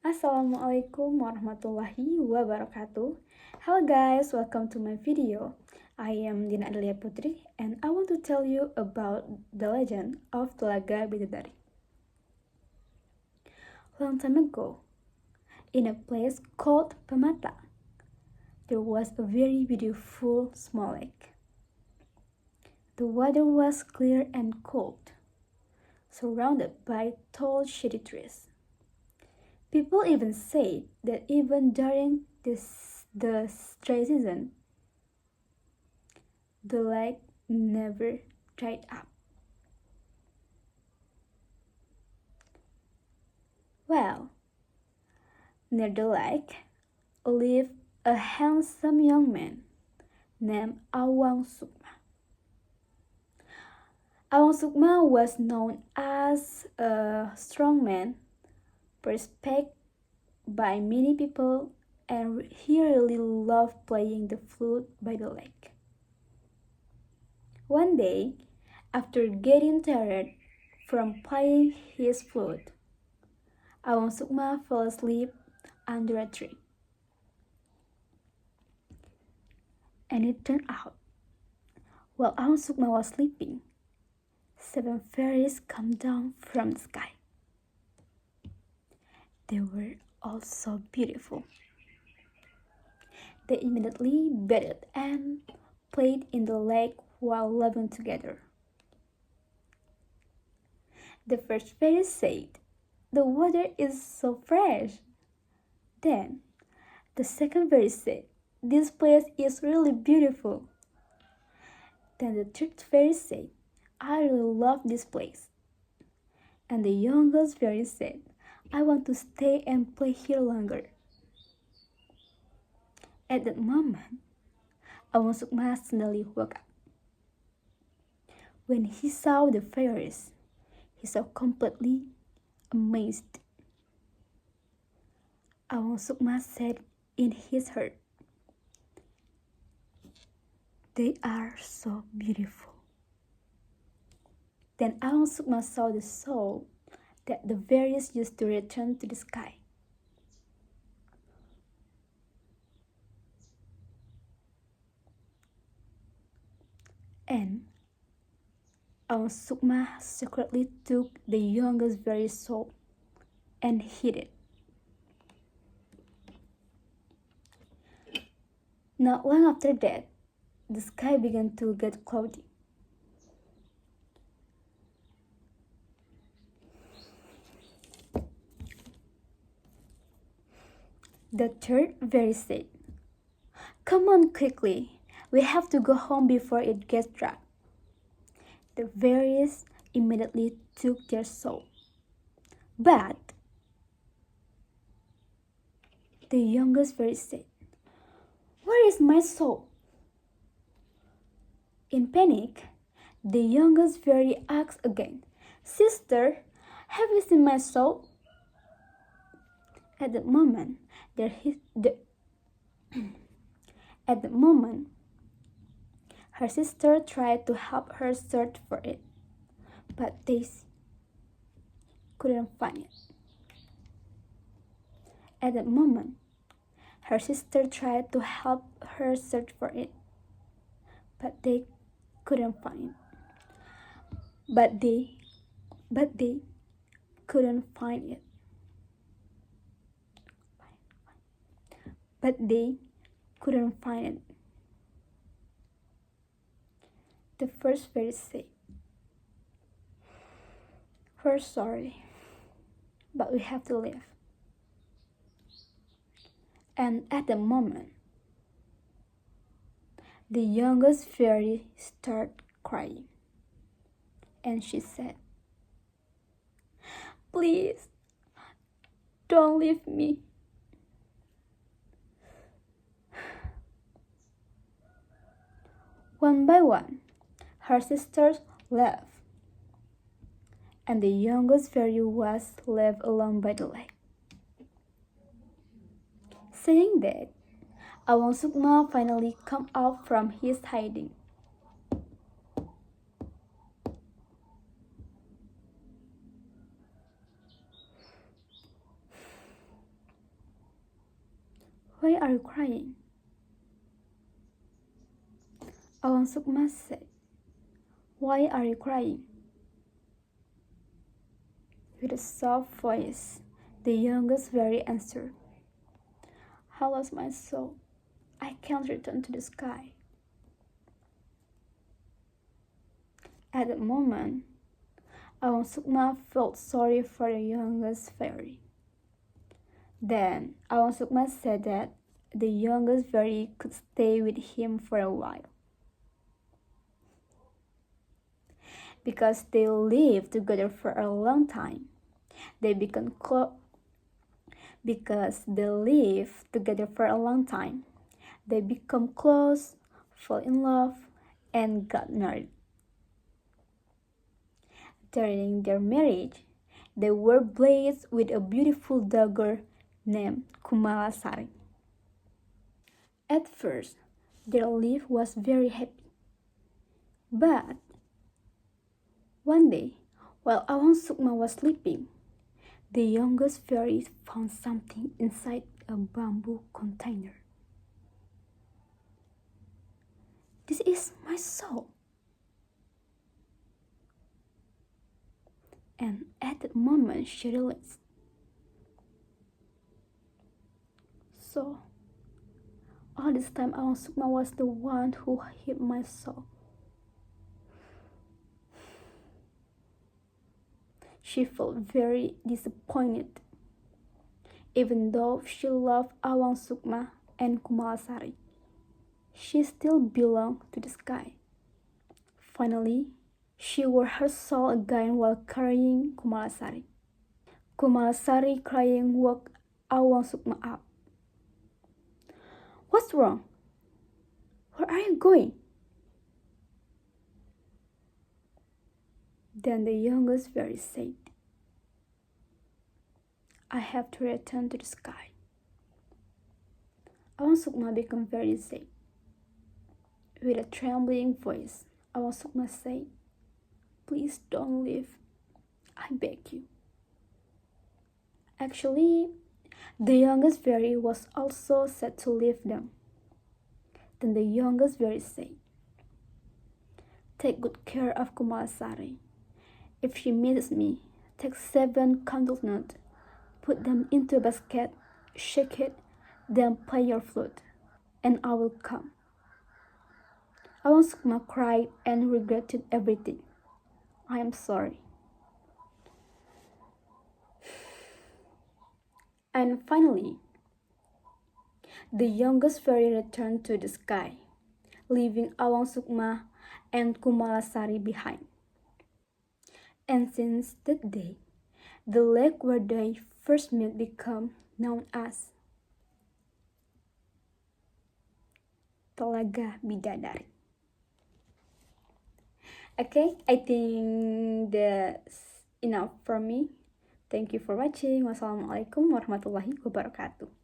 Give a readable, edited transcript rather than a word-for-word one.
Assalamualaikum warahmatullahi wabarakatuh. Hello guys, welcome to my video. I am Dina Adelia Putri and I want to tell you about the legend of Telaga Bidadari. Long time ago, in a place called Pemata, there was a very beautiful small lake. The water was clear and cold, surrounded by tall shady trees. People even say that even during the dry season, the lake never dried up. Well, near the lake lived a handsome young man named Awang Sukma. Awang Sukma was known as a strong man, respected by many people, and he really loved playing the flute by the lake. One day, after getting tired from playing his flute, Awang Sukma fell asleep under a tree. And it turned out, while Awang Sukma was sleeping, 7 fairies came down from the sky. They were all so beautiful. They immediately bathed and played in the lake while laughing together. The first fairy said, "The water is so fresh." Then the second fairy said, "This place is really beautiful." Then the third fairy said, "I really love this place." And the youngest fairy said, "I want to stay and play here longer." At that moment, Awang Sukma suddenly woke up. When he saw the fairies, he was completely amazed. Awang Sukma said in his heart, "They are so beautiful." Then Awang Sukma saw the soul that the fairies used to return to the sky. And Awang Sukma secretly took the youngest fairy's soul and hid it. Not long after that, the sky began to get cloudy. The third fairy said, "Come on quickly, we have to go home before it gets dark." The fairies immediately took their soul. But the youngest fairy said, "Where is my soul?" In panic, the youngest fairy asked again, "Sister, have you seen my soul?" At that moment, her sister tried to help her search for it, but they couldn't find it. At that moment, her sister tried to help her search for it, but they couldn't find it. But they couldn't find it. But they couldn't find it. The first fairy said, "We're sorry, but we have to leave." And at the moment, the youngest fairy started crying. And she said, "Please, don't leave me." One by one, her sisters left, and the youngest fairy was left alone by the lake. Saying that, Awang Sukma finally came out from his hiding. Why are you crying? Awang Sukma said, Why are you crying? With a soft voice, the youngest fairy answered, I lost my soul. I can't return to the sky. At that moment, Awang Sukma felt sorry for the youngest fairy. Then Awang Sukma said that the youngest fairy could stay with him for a while. Because they lived together for a long time, they became because they lived together for a long time, they become close, fell in love, and got married. During their marriage, they were blessed with a beautiful daughter named Kumalasari. At first, their life was very happy. But one day, while Awang Sukma was sleeping, the youngest fairy found something inside a bamboo container. This is my soul. And at that moment she realized. So, all this time Awang Sukma was the one who hid my soul. She felt very disappointed, even though she loved Awang Sukma and Kumalasari. She still belonged to the sky. Finally, she wore her soul again while carrying Kumalasari. Kumalasari crying woke Awang Sukma up. What's wrong? Where are you going? Then the youngest fairy said, I have to return to the sky. Awang Sukma became very sad. With a trembling voice, Awang Sukma said, Please don't leave. I beg you. Actually, the youngest fairy was also sad to leave them. Then the youngest fairy said, Take good care of Kumalasari. If she misses me, take 7 candle nuts, put them into a basket, shake it, then play your flute, and I will come. Awang Sukma cried and regretted everything. I am sorry. And finally, the youngest fairy returned to the sky, leaving Awang Sukma and Kumalasari behind. And since that day, the lake where they first met became known as Telaga Bidadari. Okay, I think that's enough from me. Thank you for watching. Wassalamualaikum warahmatullahi wabarakatuh.